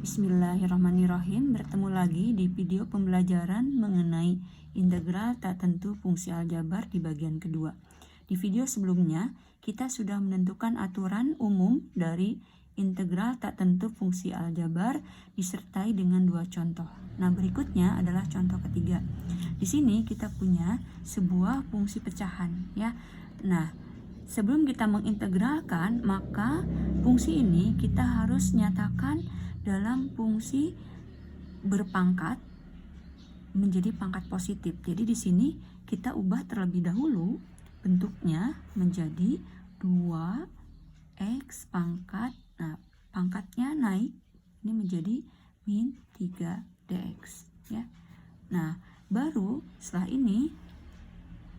Bismillahirrahmanirrahim. Bertemu lagi di video pembelajaran mengenai integral tak tentu fungsi aljabar di bagian kedua. Di video sebelumnya, kita sudah menentukan aturan umum dari integral tak tentu fungsi aljabar disertai dengan dua contoh. Nah, berikutnya adalah contoh ketiga. Di sini kita punya sebuah fungsi pecahan, ya. Nah, sebelum kita mengintegralkan, maka fungsi ini kita harus nyatakan dalam fungsi berpangkat menjadi pangkat positif. Jadi di sini kita ubah terlebih dahulu bentuknya menjadi 2x pangkat. Nah, pangkatnya naik ini menjadi min 3 dx, ya. Nah, baru setelah ini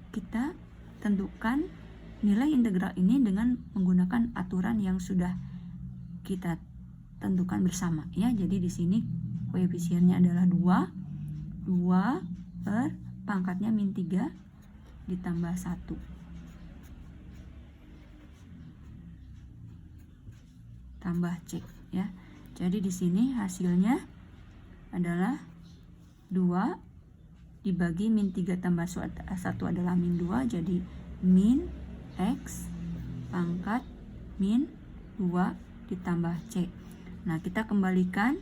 kita tentukan nilai integral ini dengan menggunakan aturan yang sudah kita tentukan bersama, ya. Jadi di sini koefisiennya adalah 2 per pangkatnya min 3 ditambah 1 tambah C, ya. Jadi di sini hasilnya adalah 2 dibagi min 3 tambah 1 adalah min 2, jadi min X pangkat min 2 ditambah C. Nah, kita kembalikan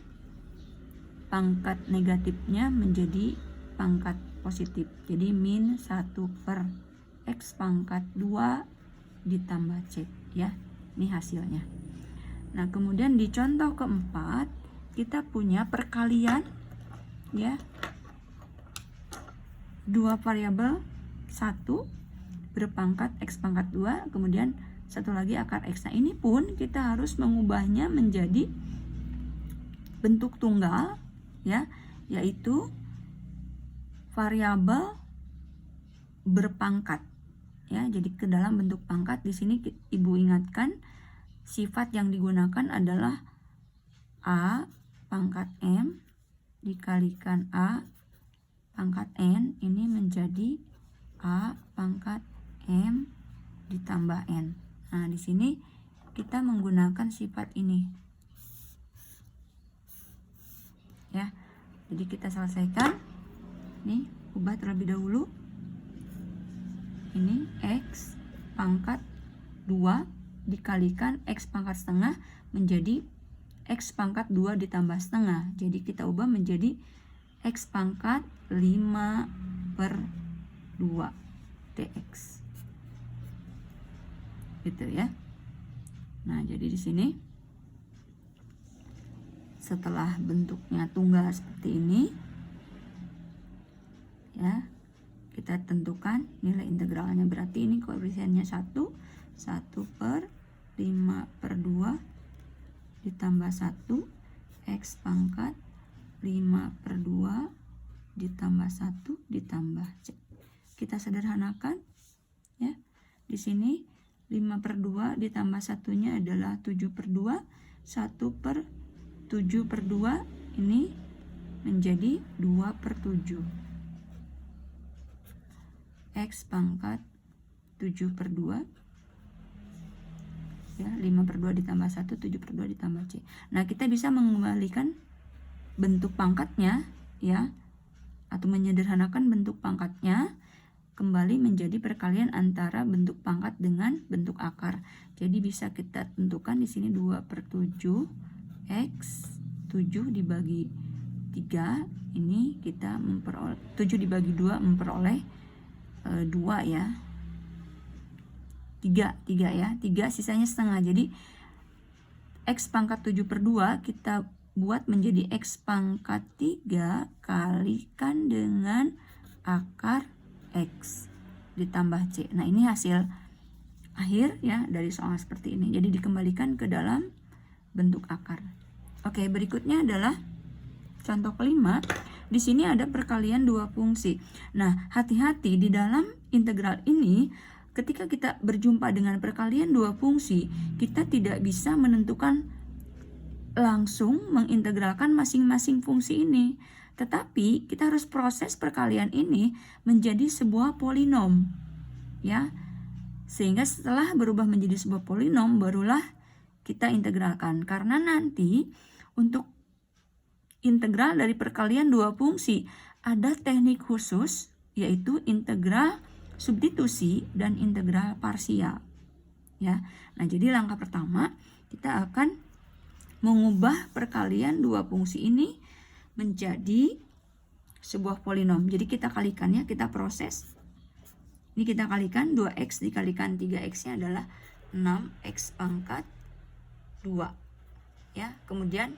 pangkat negatifnya menjadi pangkat positif. Jadi min 1 per X pangkat 2 ditambah C, ya. Ini hasilnya. Nah, kemudian di contoh keempat kita punya perkalian, ya. Dua variabel, satu berpangkat X pangkat 2, kemudian satu lagi akar X. Nah, ini pun kita harus mengubahnya menjadi bentuk tunggal, ya, yaitu variabel berpangkat, ya. Jadi ke dalam bentuk pangkat di sini Ibu ingatkan sifat yang digunakan adalah A pangkat M dikalikan A pangkat N, ini menjadi A pangkat M ditambah N. Nah, di sini kita menggunakan sifat ini, ya. Jadi kita selesaikan. Nih, ubah terlebih dahulu. Ini X pangkat 2 dikalikan X pangkat setengah menjadi X pangkat 2 ditambah setengah. Jadi kita ubah menjadi X pangkat 5 per 2 dx. Gitu, ya. Nah, jadi di sini setelah bentuknya tunggal seperti ini, ya, kita tentukan nilai integralnya. Berarti ini koefisiennya 1 per 5 per 2 ditambah 1 X pangkat 5 per 2 ditambah 1 ditambah C. Kita sederhanakan, ya. Di sini 5 per 2 ditambah 1-nya adalah 7 per 2, 1 per 7 per 2 ini menjadi 2 per 7. X pangkat 7 per 2, ya, 5 per 2 ditambah 1, 7 per 2 ditambah C. Nah, kita bisa mengembalikan bentuk pangkatnya, ya, atau menyederhanakan bentuk pangkatnya kembali menjadi perkalian antara bentuk pangkat dengan bentuk akar. Jadi bisa kita tentukan di sini 2 per 7 X 7 dibagi 3, ini kita memperoleh 7 dibagi 2 memperoleh 2, ya. 3 ya. 3 sisanya setengah. Jadi X pangkat 7 per 2 kita buat menjadi X pangkat 3 kalikan dengan akar X ditambah C. Nah, ini hasil akhir, ya, dari soal seperti ini. Jadi dikembalikan ke dalam bentuk akar. Oke, berikutnya adalah contoh kelima. Di sini ada perkalian dua fungsi. Nah, hati-hati di dalam integral ini, ketika kita berjumpa dengan perkalian dua fungsi, kita tidak bisa menentukan langsung mengintegralkan masing-masing fungsi ini. Tetapi kita harus proses perkalian ini menjadi sebuah polinom, ya. Sehingga setelah berubah menjadi sebuah polinom, barulah kita integralkan. Karena nanti untuk integral dari perkalian dua fungsi. Ada teknik khusus, yaitu integral substitusi dan integral parsial. Ya. Nah, jadi langkah pertama kita akan mengubah perkalian dua fungsi ini menjadi sebuah polinom. Jadi kita kalikannya, kita proses. Ini kita kalikan, 2x dikalikan 3x-nya adalah 6x pangkat 2. Ya, kemudian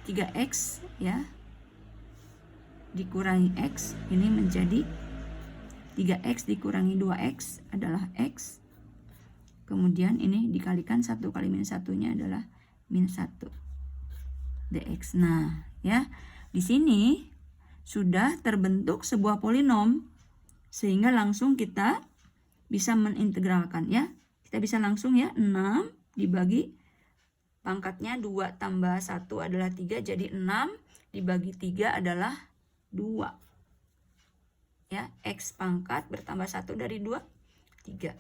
3x ya dikurangi x, ini menjadi 3x dikurangi 2x adalah x. Kemudian ini dikalikan 1 kali min 1-nya adalah min 1 dx. Nah, ya, di sini sudah terbentuk sebuah polinom, sehingga langsung kita bisa menintegralkan ya. Kita bisa langsung ya, 6 dibagi pangkatnya 2 tambah 1 adalah 3, jadi 6 dibagi 3 adalah 2. Ya, x pangkat bertambah 1 dari 2, 3.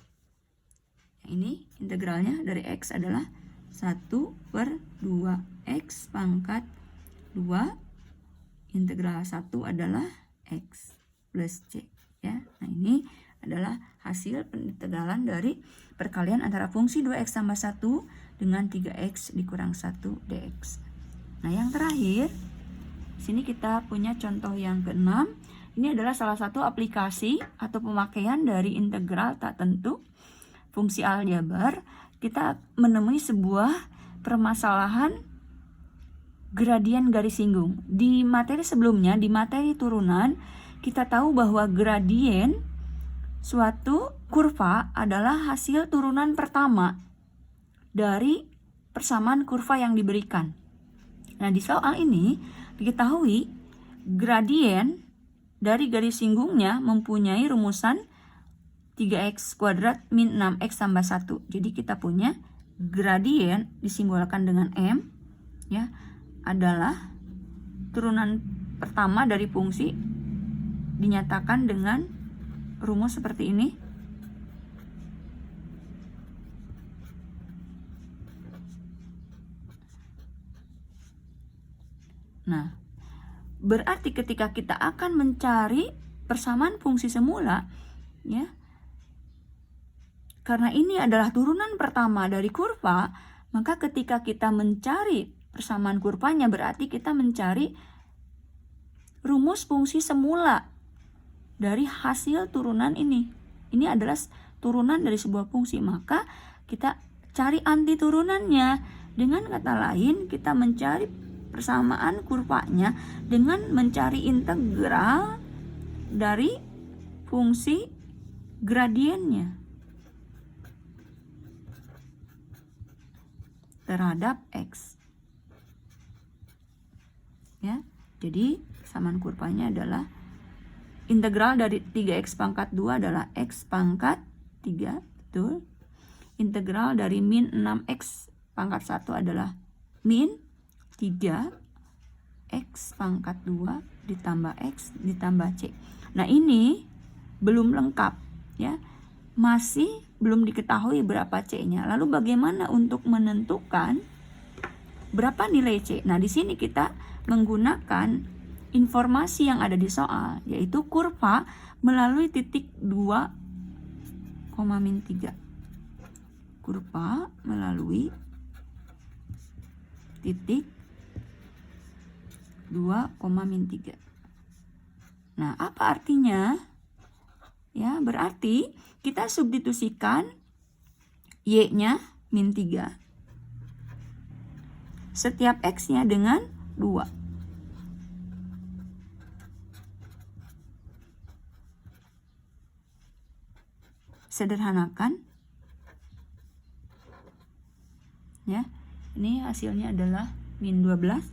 Ini integralnya dari x adalah 1/2 x pangkat 2, integral 1 adalah x plus c ya. Nah, ini adalah hasil pengintegralan dari perkalian antara fungsi 2x tambah 1 dengan 3x dikurang 1 dx. Nah, yang terakhir sini kita punya contoh yang ke-6. Ini adalah salah satu aplikasi atau pemakaian dari integral tak tentu fungsi aljabar. Kita menemui sebuah permasalahan gradien garis singgung. Di materi sebelumnya, di materi turunan, kita tahu bahwa gradien suatu kurva adalah hasil turunan pertama dari persamaan kurva yang diberikan. Nah, di soal ini diketahui gradien dari garis singgungnya mempunyai rumusan 3x kuadrat min 6x tambah 1. Jadi kita punya gradien disimbolkan dengan M ya, adalah turunan pertama dari fungsi dinyatakan dengan rumus seperti ini. Nah, berarti ketika kita akan mencari persamaan fungsi semula ya, karena ini adalah turunan pertama dari kurva, maka ketika kita mencari persamaan kurvanya berarti kita mencari rumus fungsi semula dari hasil turunan ini. Ini adalah turunan dari sebuah fungsi, maka kita cari anti turunannya. Dengan kata lain, kita mencari persamaan kurvanya dengan mencari integral dari fungsi gradiennya terhadap x. Ya, jadi persamaan kurvanya adalah integral dari 3x pangkat 2 adalah x pangkat 3, betul. Integral dari min 6x pangkat 1 adalah min 3 x pangkat 2 ditambah x ditambah c. Nah, ini belum lengkap ya. Masih belum diketahui berapa c-nya. Lalu bagaimana untuk menentukan berapa nilai c? Nah, di sini kita menggunakan informasi yang ada di soal, yaitu kurva melalui titik 2, min 3. Kurva melalui titik 2, min 3. Nah, apa artinya? Ya, berarti kita substitusikan y-nya min 3. Setiap x-nya dengan 2. Sederhanakan. Ya, ini hasilnya adalah min 12.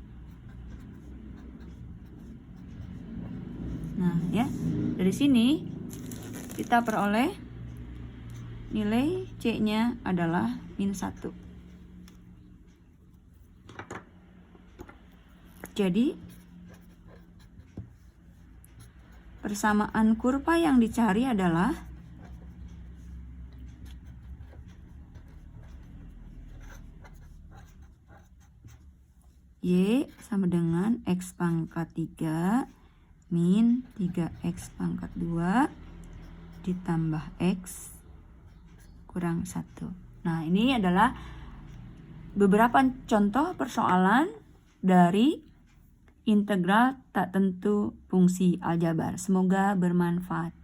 Nah, ya, dari sini kita peroleh nilai C-nya adalah min 1. Jadi, persamaan kurva yang dicari adalah Y sama dengan X pangkat 3 min 3X pangkat 2 ditambah X kurang 1. Nah, ini adalah beberapa contoh persoalan dari integral tak tentu fungsi aljabar. Semoga bermanfaat.